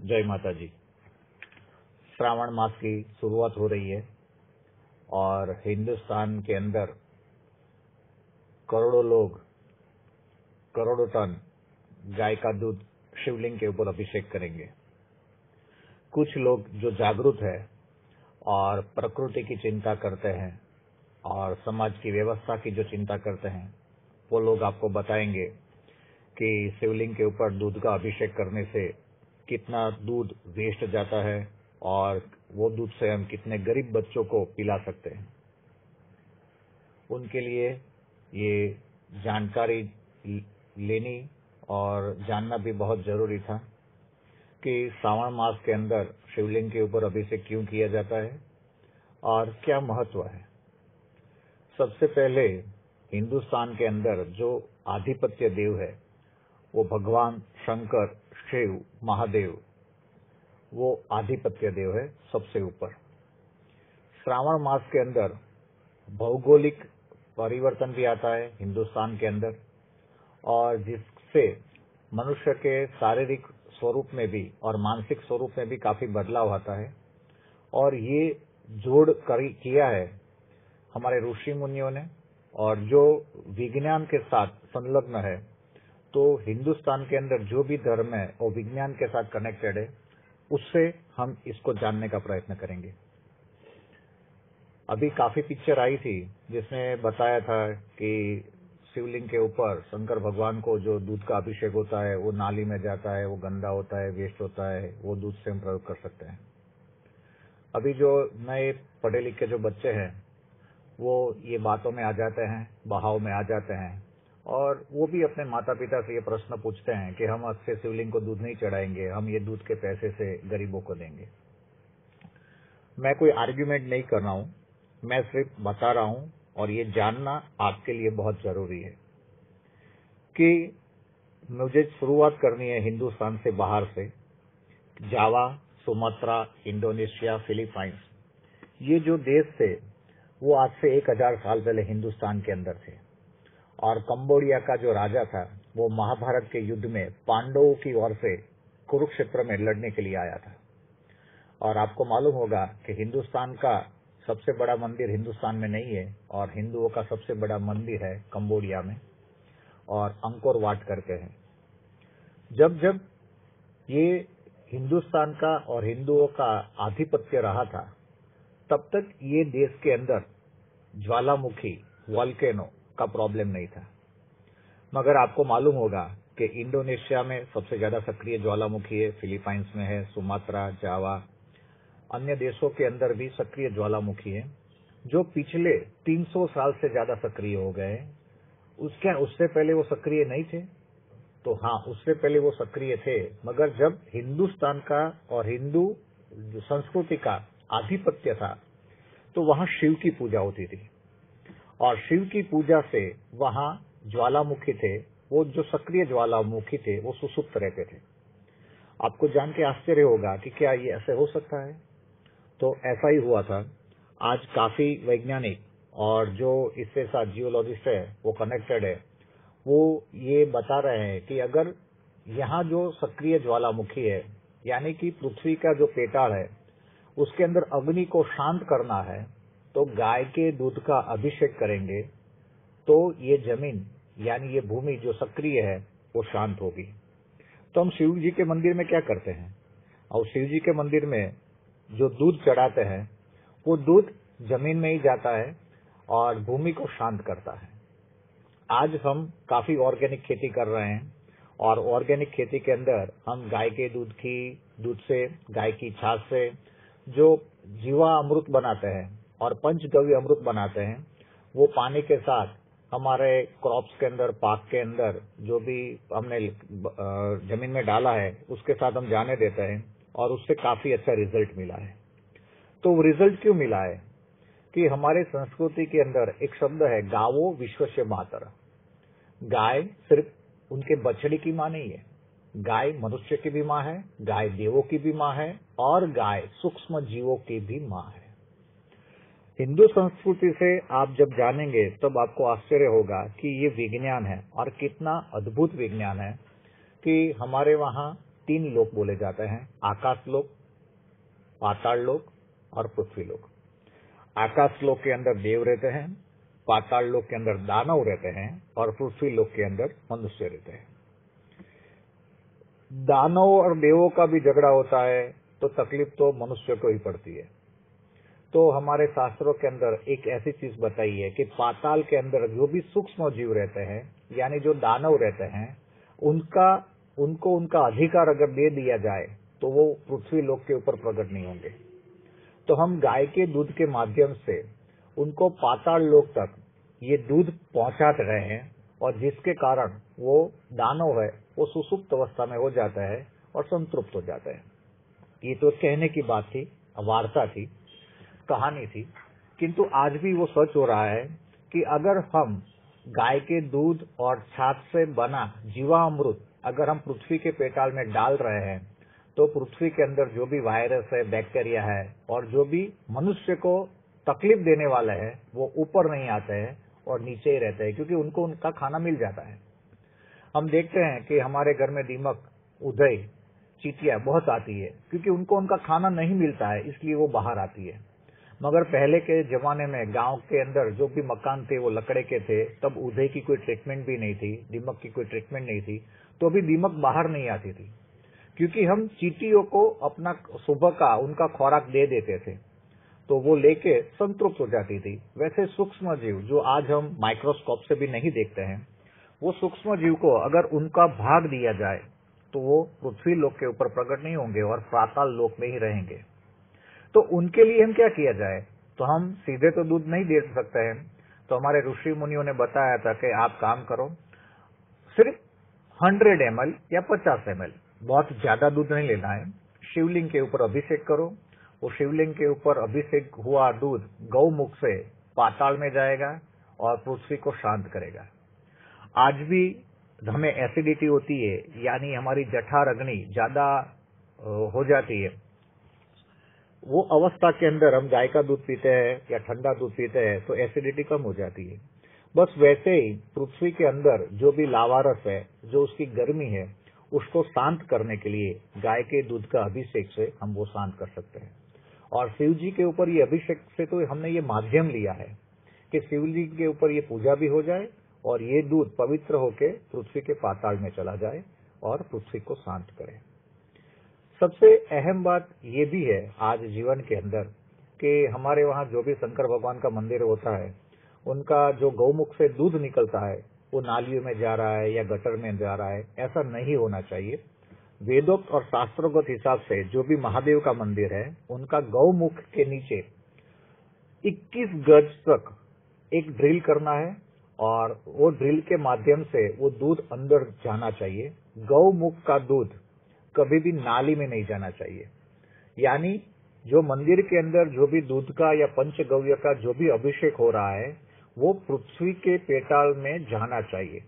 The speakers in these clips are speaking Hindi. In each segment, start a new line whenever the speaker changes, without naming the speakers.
जय माता जी। श्रावण मास की शुरुआत हो रही है और हिंदुस्तान के अंदर करोड़ों लोग करोड़ों टन गाय का दूध शिवलिंग के ऊपर अभिषेक करेंगे। कुछ लोग जो जागरूक है और प्रकृति की चिंता करते हैं और समाज की व्यवस्था की जो चिंता करते हैं, वो लोग आपको बताएंगे कि शिवलिंग के ऊपर दूध का अभिषेक करने से कितना दूध वेस्ट जाता है और वो दूध से हम कितने गरीब बच्चों को पिला सकते हैं। उनके लिए ये जानकारी लेनी और जानना भी बहुत जरूरी था कि श्रावण मास के अंदर शिवलिंग के ऊपर अभिषेक क्यों किया जाता है और क्या महत्व है। सबसे पहले हिंदुस्तान के अंदर जो आधिपत्य देव है वो भगवान शंकर, शिव, महादेव, वो आधिपत्य देव है सबसे ऊपर। श्रावण मास के अंदर भौगोलिक परिवर्तन भी आता है हिंदुस्तान के अंदर और जिससे मनुष्य के शारीरिक स्वरूप में भी और मानसिक स्वरूप में भी काफी बदलाव आता है और ये जोड़ किया है हमारे ऋषि मुनियों ने और जो विज्ञान के साथ संलग्न है। तो हिंदुस्तान के अंदर जो भी धर्म है वो विज्ञान के साथ कनेक्टेड है, उससे हम इसको जानने का प्रयत्न करेंगे। अभी काफी पिक्चर आई थी जिसमें बताया था कि शिवलिंग के ऊपर शंकर भगवान को जो दूध का अभिषेक होता है वो नाली में जाता है, वो गंदा होता है, वेस्ट होता है, वो दूध से हम प्रयोग कर सकते हैं। अभी जो नए पढ़े लिखे जो बच्चे हैं वो ये बातों में आ जाते हैं, बहाव में आ जाते हैं और वो भी अपने माता पिता से ये प्रश्न पूछते हैं कि हम आज से शिवलिंग को दूध नहीं चढ़ाएंगे, हम ये दूध के पैसे से गरीबों को देंगे। मैं कोई आर्ग्यूमेंट नहीं कर रहा हूं, मैं सिर्फ बता रहा हूं और ये जानना आपके लिए बहुत जरूरी है कि मुझे शुरुआत करनी है हिंदुस्तान से बाहर से। जावा, सुमात्रा, इंडोनेशिया, फिलीपाइंस, ये जो देश थे वो आज से 1000 साल पहले हिंदुस्तान के अंदर थे और कंबोडिया का जो राजा था वो महाभारत के युद्ध में पांडवों की ओर से कुरुक्षेत्र में लड़ने के लिए आया था। और आपको मालूम होगा कि हिंदुस्तान का सबसे बड़ा मंदिर हिंदुस्तान में नहीं है और हिंदुओं का सबसे बड़ा मंदिर है कंबोडिया में और अंकोर वाट करके है। जब जब ये हिंदुस्तान का और हिंदुओं का आधिपत्य रहा था तब तक ये देश के अंदर ज्वालामुखी वॉल्केनो का प्रॉब्लम नहीं था। मगर आपको मालूम होगा कि इंडोनेशिया में सबसे ज्यादा सक्रिय ज्वालामुखी है, फिलीपाइंस में है, सुमात्रा, जावा, अन्य देशों के अंदर भी सक्रिय ज्वालामुखी है जो पिछले 300 साल से ज्यादा सक्रिय हो गए। उससे पहले वो सक्रिय नहीं थे? तो हाँ, उससे पहले वो सक्रिय थे, मगर जब हिंदुस्तान का और हिंदू संस्कृति का आधिपत्य था तो वहां शिव की पूजा होती थी और शिव की पूजा से वहां ज्वालामुखी थे, वो जो सक्रिय ज्वालामुखी थे वो सुसुप्त रहते थे। आपको जान के आश्चर्य होगा कि क्या ये ऐसे हो सकता है? तो ऐसा ही हुआ था। आज काफी वैज्ञानिक और जो इसके साथ जियोलॉजिस्ट है वो कनेक्टेड है, वो ये बता रहे हैं कि अगर यहाँ जो सक्रिय ज्वालामुखी है यानी कि पृथ्वी का जो पेटाड़ है उसके अंदर अग्नि को शांत करना है तो गाय के दूध का अभिषेक करेंगे तो ये जमीन यानी ये भूमि जो सक्रिय है वो शांत होगी। तो हम शिव जी के मंदिर में क्या करते हैं और शिव जी के मंदिर में जो दूध चढ़ाते हैं वो दूध जमीन में ही जाता है और भूमि को शांत करता है। आज हम काफी ऑर्गेनिक खेती कर रहे हैं और ऑर्गेनिक खेती के अंदर हम गाय के दूध से, गाय की छाछ से जो जीवा अमृत बनाते हैं और पंचगव्य अमृत बनाते हैं, वो पानी के साथ हमारे क्रॉप्स के अंदर, पाक के अंदर जो भी हमने जमीन में डाला है उसके साथ हम जाने देते हैं और उससे काफी अच्छा रिजल्ट मिला है। तो रिजल्ट क्यों मिला है कि हमारे संस्कृति के अंदर एक शब्द है गावो विश्वस्य मातरः। गाय सिर्फ उनके बछड़ी की मां नहीं है, गाय मनुष्य की भी मां है, गाय देवों की भी मां है और गाय सूक्ष्म जीवों की भी मां है। हिंदू संस्कृति से आप जब जानेंगे तब आपको आश्चर्य होगा कि ये विज्ञान है और कितना अद्भुत विज्ञान है कि हमारे वहां 3 लोक बोले जाते हैं, आकाश लोक, पाताल लोक और पृथ्वी लोक। आकाश लोक के अंदर देव रहते हैं, पाताल लोक के अंदर दानव रहते हैं और पृथ्वी लोक के अंदर मनुष्य रहते हैं। दानव और देवों का भी झगड़ा होता है तो तकलीफ तो मनुष्य को ही पड़ती है। तो हमारे शास्त्रों के अंदर एक ऐसी चीज बताई है कि पाताल के अंदर जो भी सूक्ष्म जीव रहते हैं, यानी जो दानव रहते हैं, उनको उनका अधिकार अगर दे दिया जाए तो वो पृथ्वी लोक के ऊपर प्रकट नहीं होंगे। तो हम गाय के दूध के माध्यम से उनको पाताल लोक तक ये दूध पहुंचाते रहे हैं और जिसके कारण वो दानव है वो सुसुप्त अवस्था में हो जाता है और संतृप्त हो जाता है। ये तो कहने की बात थी, वार्ता थी, कहानी थी, किंतु आज भी वो सच हो रहा है कि अगर हम गाय के दूध और छाछ से बना जीवामृत अगर हम पृथ्वी के पेटाल में डाल रहे हैं तो पृथ्वी के अंदर जो भी वायरस है, बैक्टीरिया है और जो भी मनुष्य को तकलीफ देने वाले हैं वो ऊपर नहीं आते हैं और नीचे ही रहते हैं, क्योंकि उनको उनका खाना मिल जाता है। हम देखते हैं कि हमारे घर में दीमक, उधई, चींटियां बहुत आती है क्योंकि उनको उनका खाना नहीं मिलता है, इसलिए वो बाहर आती है। मगर पहले के जमाने में गांव के अंदर जो भी मकान थे वो लकड़े के थे, तब उधई की कोई ट्रीटमेंट भी नहीं थी, दीमक की कोई ट्रीटमेंट नहीं थी, तो भी दीमक बाहर नहीं आती थी, क्योंकि हम चींटियों को अपना सुबह का उनका खुराक दे देते थे तो वो लेके संतृप्त हो जाती थी। वैसे सूक्ष्म जीव जो आज हम माइक्रोस्कोप से भी नहीं देखते हैं, वो सूक्ष्म जीव को अगर उनका भाग दिया जाए तो वो पृथ्वी लोक के ऊपर प्रकट नहीं होंगे और पाताल लोक में ही रहेंगे। तो उनके लिए हम क्या किया जाए? तो हम सीधे तो दूध नहीं दे सकते हैं, तो हमारे ऋषि मुनियों ने बताया था कि आप काम करो, सिर्फ 100 ml या 50 ml, बहुत ज्यादा दूध नहीं लेना है, शिवलिंग के ऊपर अभिषेक करो। वो शिवलिंग के ऊपर अभिषेक हुआ दूध गौमुख से पाताल में जाएगा और पृथ्वी को शांत करेगा। आज भी हमें एसिडिटी होती है, यानी हमारी जठर अग्नि ज्यादा हो जाती है, वो अवस्था के अंदर हम गाय का दूध पीते हैं या ठंडा दूध पीते हैं तो एसिडिटी कम हो जाती है। बस वैसे ही पृथ्वी के अंदर जो भी लावारस है, जो उसकी गर्मी है, उसको शांत करने के लिए गाय के दूध का अभिषेक से हम वो शांत कर सकते हैं। और शिव जी के ऊपर ये अभिषेक से तो हमने ये माध्यम लिया है कि शिव जी के ऊपर ये पूजा भी हो जाए और ये दूध पवित्र होके पृथ्वी के पाताल में चला जाए और पृथ्वी को शांत करे। सबसे अहम बात ये भी है आज जीवन के अंदर कि हमारे वहाँ जो भी शंकर भगवान का मंदिर होता है, उनका जो गौमुख से दूध निकलता है वो नालियों में जा रहा है या गटर में जा रहा है, ऐसा नहीं होना चाहिए। वेदोक्त और शास्त्रोक्त हिसाब से जो भी महादेव का मंदिर है, उनका गौमुख के नीचे 21 गज तक एक ड्रिल करना है और वो ड्रिल के माध्यम से वो दूध अंदर जाना चाहिए। गौमुख का दूध कभी भी नाली में नहीं जाना चाहिए, यानी जो मंदिर के अंदर जो भी दूध का या पंचगव्य का जो भी अभिषेक हो रहा है वो पृथ्वी के पेटाल में जाना चाहिए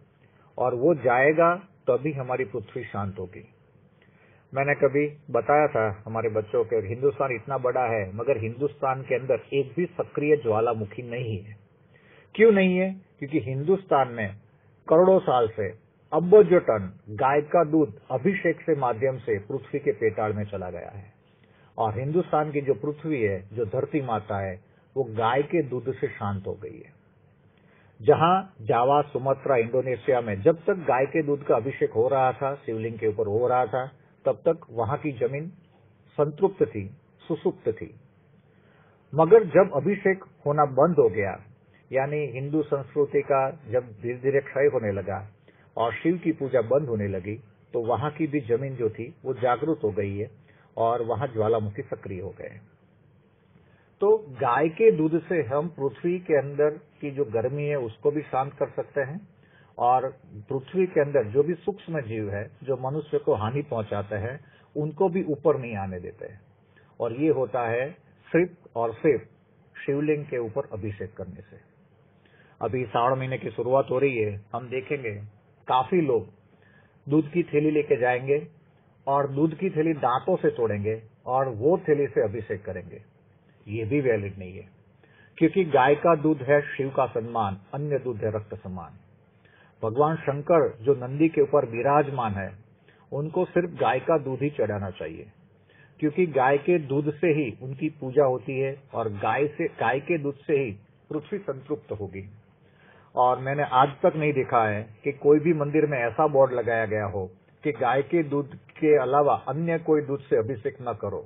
और वो जाएगा तभी हमारी पृथ्वी शांत होगी। मैंने कभी बताया था हमारे बच्चों के, हिंदुस्तान इतना बड़ा है मगर हिंदुस्तान के अंदर एक भी सक्रिय ज्वालामुखी नहीं है। क्यों नहीं है? क्योंकि हिंदुस्तान में करोड़ों साल से अब्बों टन गाय का दूध अभिषेक से माध्यम से पृथ्वी के पेटाल में चला गया है और हिंदुस्तान की जो पृथ्वी है, जो धरती माता है, वो गाय के दूध से शांत हो गई है। जहां जावा, सुमात्रा, इंडोनेशिया में जब तक गाय के दूध का अभिषेक हो रहा था, शिवलिंग के ऊपर हो रहा था, तब तक वहां की जमीन संतृप्त थी, सुसुप्त थी। मगर जब अभिषेक होना बंद हो गया, यानी हिंदू संस्कृति का जब धीरे धीरे क्षय होने लगा और शिव की पूजा बंद होने लगी, तो वहां की भी जमीन जो थी वो जागरूक हो गई है और वहां ज्वालामुखी सक्रिय हो गए। तो गाय के दूध से हम पृथ्वी के अंदर की जो गर्मी है उसको भी शांत कर सकते हैं और पृथ्वी के अंदर जो भी सूक्ष्म जीव है जो मनुष्य को हानि पहुंचाते हैं उनको भी ऊपर नहीं आने देते हैं। और ये होता है सिर्फ और सिर्फ शिवलिंग के ऊपर अभिषेक करने से। अभी श्रावण महीने की शुरुआत हो रही है, हम देखेंगे काफी लोग दूध की थैली लेके जाएंगे और दूध की थैली दांतों से तोड़ेंगे और वो थैली से अभिषेक करेंगे। ये भी वैलिड नहीं है, क्योंकि गाय का दूध है शिव का सम्मान, अन्य दूध है रक्त समान। भगवान शंकर जो नंदी के ऊपर विराजमान है, उनको सिर्फ गाय का दूध ही चढ़ाना चाहिए, क्योंकि गाय के दूध से ही उनकी पूजा होती है और गाय के दूध से ही पृथ्वी संतृप्त होगी। और मैंने आज तक नहीं देखा है कि कोई भी मंदिर में ऐसा बोर्ड लगाया गया हो कि गाय के दूध के अलावा अन्य कोई दूध से अभिषेक न करो,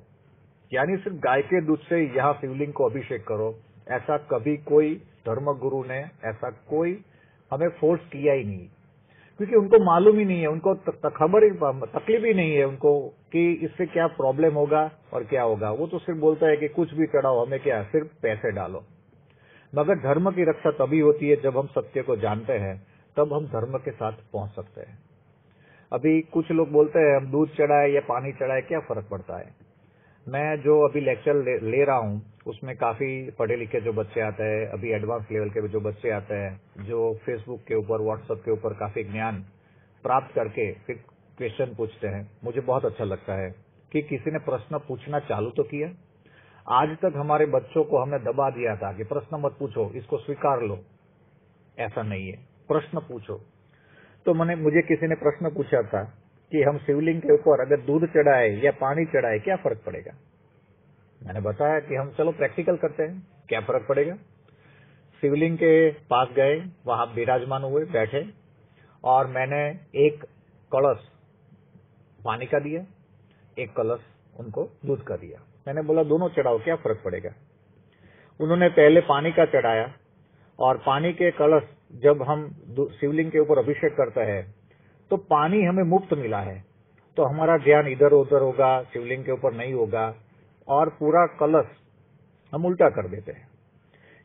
यानी सिर्फ गाय के दूध से यहाँ शिवलिंग को अभिषेक करो। ऐसा कभी कोई धर्मगुरु ने ऐसा कोई हमें फोर्स किया ही नहीं, क्योंकि उनको मालूम ही नहीं है, उनको खबर ही तकलीफ ही नहीं है उनको कि इससे क्या प्रॉब्लम होगा और क्या होगा। वो तो सिर्फ बोलता है कि कुछ भी चढ़ाओ, हमें क्या, सिर्फ पैसे डालो। मगर धर्म की रक्षा तभी होती है जब हम सत्य को जानते हैं, तब हम धर्म के साथ पहुंच सकते हैं। अभी कुछ लोग बोलते हैं हम दूध चढ़ाए या पानी चढ़ाए, क्या फर्क पड़ता है। मैं जो अभी लेक्चर ले रहा हूं उसमें काफी पढ़े लिखे जो बच्चे आते हैं, अभी एडवांस लेवल के जो बच्चे आते हैं, जो फेसबुक के ऊपर, व्हाट्सएप के ऊपर काफी ज्ञान प्राप्त करके फिर क्वेश्चन पूछते हैं। मुझे बहुत अच्छा लगता है कि किसी ने प्रश्न पूछना चालू तो किया। आज तक हमारे बच्चों को हमने दबा दिया था कि प्रश्न मत पूछो, इसको स्वीकार लो। ऐसा नहीं है, प्रश्न पूछो। तो मुझे किसी ने प्रश्न पूछा था कि हम शिवलिंग के ऊपर अगर दूध चढ़ाए या पानी चढ़ाए क्या फर्क पड़ेगा। मैंने बताया कि हम चलो प्रैक्टिकल करते हैं, क्या फर्क पड़ेगा। शिवलिंग के पास गए, वहां विराजमान हुए, बैठे, और मैंने एक कलश पानी का दिया, एक कलश उनको दूध का दिया। मैंने बोला दोनों चढ़ाओ, क्या फर्क पड़ेगा। उन्होंने पहले पानी का चढ़ाया, और पानी के कलश जब हम शिवलिंग के ऊपर अभिषेक करते हैं तो पानी हमें मुफ्त मिला है, तो हमारा ध्यान इधर उधर होगा, शिवलिंग के ऊपर नहीं होगा, और पूरा कलश हम उल्टा कर देते हैं।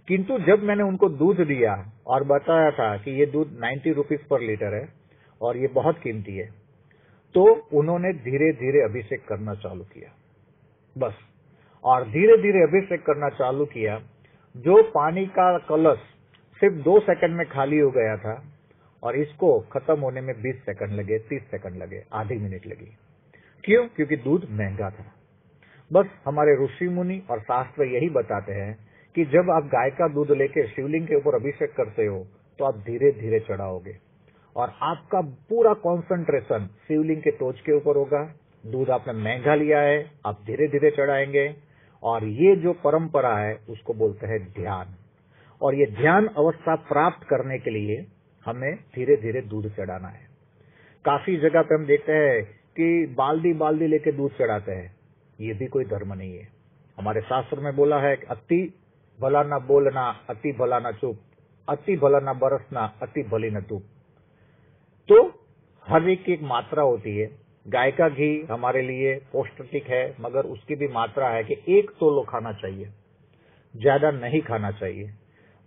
किंतु जब मैंने उनको दूध दिया और बताया था कि ये दूध 90 रुपीज पर लीटर है और ये बहुत कीमती है, तो उन्होंने धीरे धीरे अभिषेक करना चालू किया, बस। और धीरे धीरे अभिषेक करना चालू किया। जो पानी का कलश सिर्फ 2 सेकंड में खाली हो गया था, और इसको खत्म होने में 20 सेकंड लगे, 30 सेकंड लगे, आधी मिनट लगी। क्यों? क्योंकि दूध महंगा था। बस हमारे ऋषि मुनि और शास्त्र यही बताते हैं कि जब आप गाय का दूध लेके शिवलिंग के ऊपर अभिषेक करते हो तो आप धीरे धीरे चढ़ाओगे, और आपका पूरा कंसंट्रेशन शिवलिंग के टोच के ऊपर होगा। दूध आपने महंगा लिया है, आप धीरे धीरे चढ़ाएंगे, और ये जो परंपरा है उसको बोलते हैं ध्यान। और ये ध्यान अवस्था प्राप्त करने के लिए हमें धीरे धीरे दूध चढ़ाना है। काफी जगह पे हम देखते हैं कि बाल्दी बाल्दी लेके दूध चढ़ाते हैं, ये भी कोई धर्म नहीं है। हमारे शास्त्र में बोला है कि अति भला न बोलना, अति भला न चुप, अति भला न बरसना, अति भली न धूप। तो हर एक की एक मात्रा होती है। गाय का घी हमारे लिए पौष्टिक है, मगर उसकी भी मात्रा है कि 1 तोलो खाना चाहिए, ज्यादा नहीं खाना चाहिए।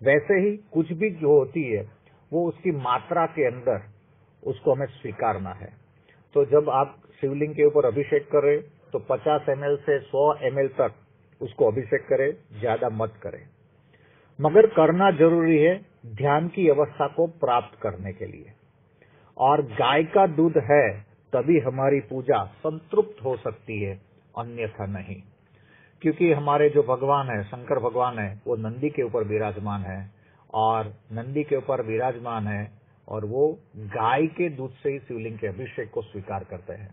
वैसे ही कुछ भी जो होती है वो उसकी मात्रा के अंदर उसको हमें स्वीकारना है। तो जब आप शिवलिंग के ऊपर अभिषेक करें तो 50 ml से 100 ml तक उसको अभिषेक करें, ज्यादा मत करें। मगर करना जरूरी है ध्यान की अवस्था को प्राप्त करने के लिए। और गाय का दूध है तभी हमारी पूजा संतृप्त हो सकती है, अन्यथा नहीं। क्योंकि हमारे जो भगवान है, शंकर भगवान है, वो नंदी के ऊपर विराजमान है, और नंदी के ऊपर विराजमान है, और वो गाय के दूध से ही शिवलिंग के अभिषेक को स्वीकार करते हैं।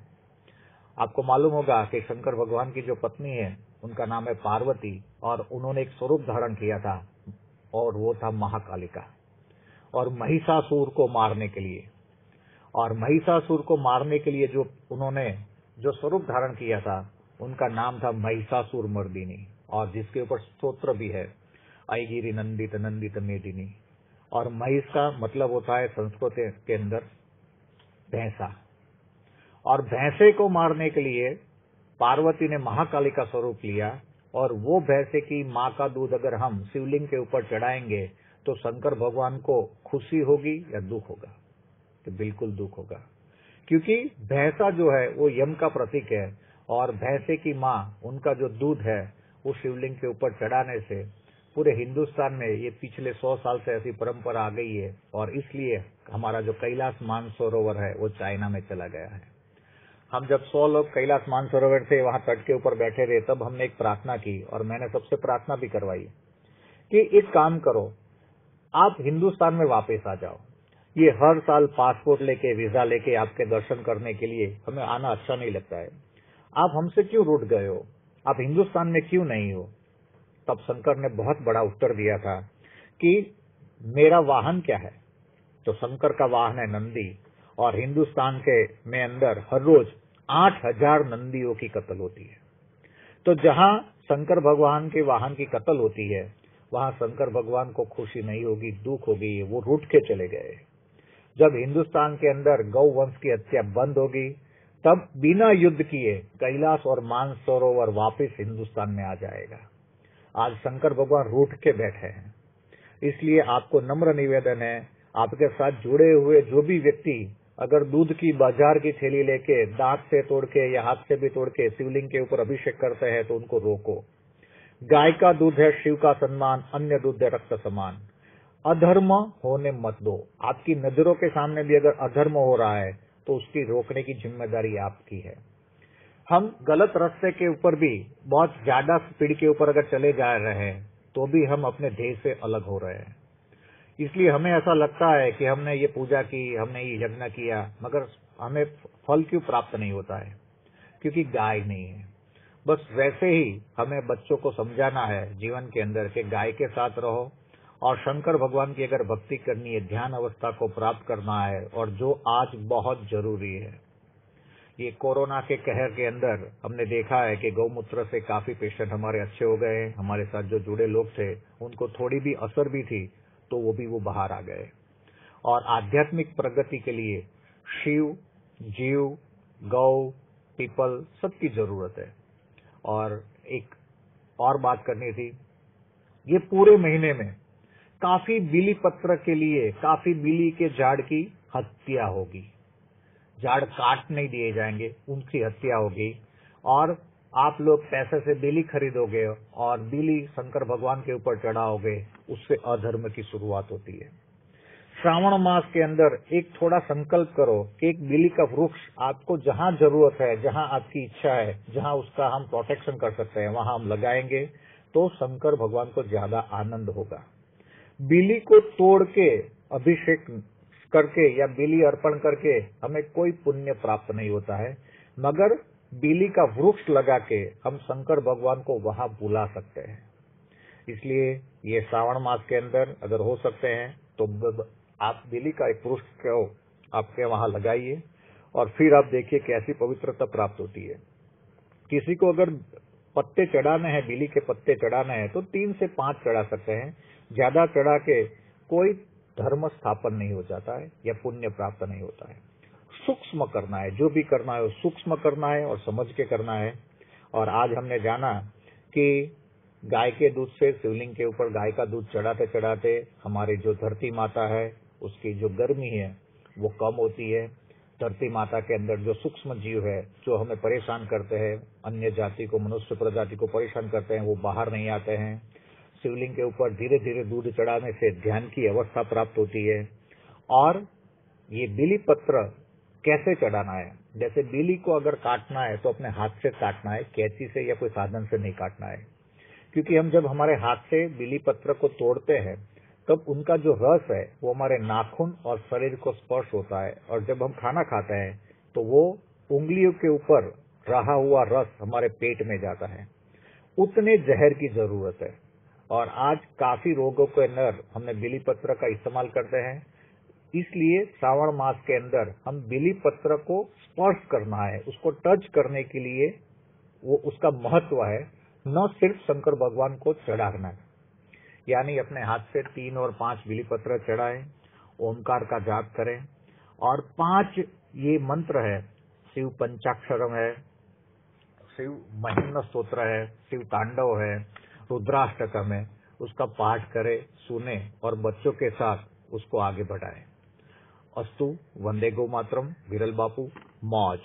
आपको मालूम होगा कि शंकर भगवान की जो पत्नी है उनका नाम है पार्वती, और उन्होंने एक स्वरूप धारण किया था, और वो था महाकालिका, और महिषासुर को मारने के लिए। और महिषासुर को मारने के लिए जो उन्होंने जो स्वरूप धारण किया था उनका नाम था महिषासुर मर्दिनी, और जिसके ऊपर स्तोत्र भी है, ऐगिरी नंदित नंदित मेदिनी। और महिष का मतलब होता है संस्कृत के अंदर भैंसा, और भैंसे को मारने के लिए पार्वती ने महाकाली का स्वरूप लिया, और वो भैंसे की माँ का दूध अगर हम शिवलिंग के ऊपर चढ़ाएंगे तो शंकर भगवान को खुशी होगी या दुख होगा? तो बिल्कुल दुख होगा, क्योंकि भैंसा जो है वो यम का प्रतीक है, और भैंसे की माँ उनका जो दूध है वो शिवलिंग के ऊपर चढ़ाने से पूरे हिंदुस्तान में ये पिछले 100 साल से ऐसी परंपरा आ गई है। और इसलिए हमारा जो कैलाश मानसरोवर है वो चाइना में चला गया है। हम जब 100 लोग कैलाश मानसरोवर से वहां तट के ऊपर बैठे रहे, तब हमने एक प्रार्थना की, और मैंने सबसे प्रार्थना भी करवाई कि एक काम करो, आप हिंदुस्तान में वापस आ जाओ, ये हर साल पासपोर्ट लेके वीजा लेके आपके दर्शन करने के लिए हमें आना अच्छा नहीं लगता है। आप हमसे क्यों रूठ गए हो, आप हिंदुस्तान में क्यों नहीं हो? तब शंकर ने बहुत बड़ा उत्तर दिया था कि मेरा वाहन क्या है? तो शंकर का वाहन है नंदी, और हिंदुस्तान के में अंदर हर रोज 8,000 नंदियों की कत्ल होती है। तो जहाँ शंकर भगवान के वाहन की कत्ल होती है, वहाँ शंकर भगवान को खुशी नहीं होगी, दुख होगी, वो रूठ के चले गए। जब हिंदुस्तान के अंदर गौ वंश की हत्या बंद होगी, तब बिना युद्ध किए कैलाश और मानसरोवर वापस हिंदुस्तान में आ जाएगा। आज शंकर भगवान रूठ के बैठे हैं, इसलिए आपको नम्र निवेदन है, आपके साथ जुड़े हुए जो भी व्यक्ति अगर दूध की बाजार की थैली लेके दांत से तोड़ के या हाथ से भी तोड़ के शिवलिंग के ऊपर अभिषेक करते हैं तो उनको रोको। गाय का दूध है शिव का सम्मान, अन्य दूध है रक्त समान। अधर्म होने मत दो। आपकी नजरों के सामने भी अगर अधर्म हो रहा है तो उसकी रोकने की जिम्मेदारी आपकी है। हम गलत रास्ते के ऊपर भी बहुत ज्यादा स्पीड के ऊपर अगर चले जा रहे हैं तो भी हम अपने ध्येय से अलग हो रहे हैं। इसलिए हमें ऐसा लगता है कि हमने ये पूजा की, हमने ये यज्ञ किया, मगर हमें फल क्यों प्राप्त नहीं होता है? क्योंकि गाय नहीं है। बस वैसे ही हमें बच्चों को समझाना है जीवन के अंदर कि गाय के साथ रहो, और शंकर भगवान की अगर भक्ति करनी है, ध्यान अवस्था को प्राप्त करना है, और जो आज बहुत जरूरी है। ये कोरोना के कहर के अंदर हमने देखा है कि गौमूत्र से काफी पेशेंट हमारे अच्छे हो गए। हमारे साथ जो जुड़े लोग थे उनको थोड़ी भी असर भी थी तो वो बाहर आ गए। और आध्यात्मिक प्रगति के लिए शिव, जीव, गौ, पीपल सबकी जरूरत है। और एक और बात करनी थी, ये पूरे महीने में काफी बिली पत्र के लिए काफी बिली के झाड़ की हत्या होगी। झाड़ काट नहीं दिए जाएंगे, उनकी हत्या होगी। और आप लोग पैसे से बिली खरीदोगे और बिली शंकर भगवान के ऊपर चढ़ाओगे, उससे अधर्म की शुरुआत होती है। श्रावण मास के अंदर एक थोड़ा संकल्प करो कि एक बिली का वृक्ष आपको जहाँ जरूरत है, जहाँ आपकी इच्छा है, जहाँ उसका हम प्रोटेक्शन कर सकते हैं, वहाँ हम लगाएंगे तो शंकर भगवान को ज्यादा आनंद होगा। बिली को तोड़ के अभिषेक करके या बिली अर्पण करके हमें कोई पुण्य प्राप्त नहीं होता है, मगर बिली का वृक्ष लगा के हम शंकर भगवान को वहां बुला सकते हैं। इसलिए ये श्रावण मास के अंदर अगर हो सकते हैं तो आप बिली का एक वृक्ष को आपके वहां लगाइए, और फिर आप देखिए कैसी पवित्रता प्राप्त होती है। किसी को अगर पत्ते चढ़ाने हैं, बिली के पत्ते चढ़ाने हैं, तो 3 से 5 चढ़ा सकते हैं। ज्यादा चढ़ा के कोई धर्म स्थापन नहीं हो जाता है या पुण्य प्राप्त नहीं होता है। सूक्ष्म करना है, जो भी करना है वो सूक्ष्म करना है और समझ के करना है। और आज हमने जाना कि गाय के दूध से शिवलिंग के ऊपर गाय का दूध चढ़ाते चढ़ाते हमारी जो धरती माता है उसकी जो गर्मी है वो कम होती है। धरती माता के अंदर जो सूक्ष्म जीव है जो हमें परेशान करते हैं, अन्य जाति को, मनुष्य प्रजाति को परेशान करते हैं, वो बाहर नहीं आते हैं। शिवलिंग के ऊपर धीरे धीरे दूध चढ़ाने से ध्यान की अवस्था प्राप्त होती है। और ये बिली पत्र कैसे चढ़ाना है, जैसे बिली को अगर काटना है तो अपने हाथ से काटना है, कैंची से या कोई साधन से नहीं काटना है। क्योंकि हम जब हमारे हाथ से बिली पत्र को तोड़ते हैं तब उनका जो रस है वो हमारे नाखून और शरीर को स्पर्श होता है, और जब हम खाना खाते हैं तो वो उंगलियों के ऊपर रहा हुआ रस हमारे पेट में जाता है। उतने जहर की जरूरत है। और आज काफी रोगों के अंदर हमने बिली पत्र का इस्तेमाल करते हैं। इसलिए श्रावण मास के अंदर हम बिली पत्र को स्पर्श करना है, उसको टच करने के लिए वो उसका महत्व है, न सिर्फ शंकर भगवान को चढ़ाना है। यानी अपने हाथ से 3 और 5 बिली पत्र चढ़ाएं, ओमकार का जाप करें, और 5 ये मंत्र है, शिव पंचाक्षरम है, शिव महिम्न स्तोत्र है, शिव तांडव है, रुद्राष्टकम है, उसका पाठ करें, सुने और बच्चों के साथ उसको आगे बढ़ाएं। अस्तु। वंदे गो मातरम। विरल बापू। मौज।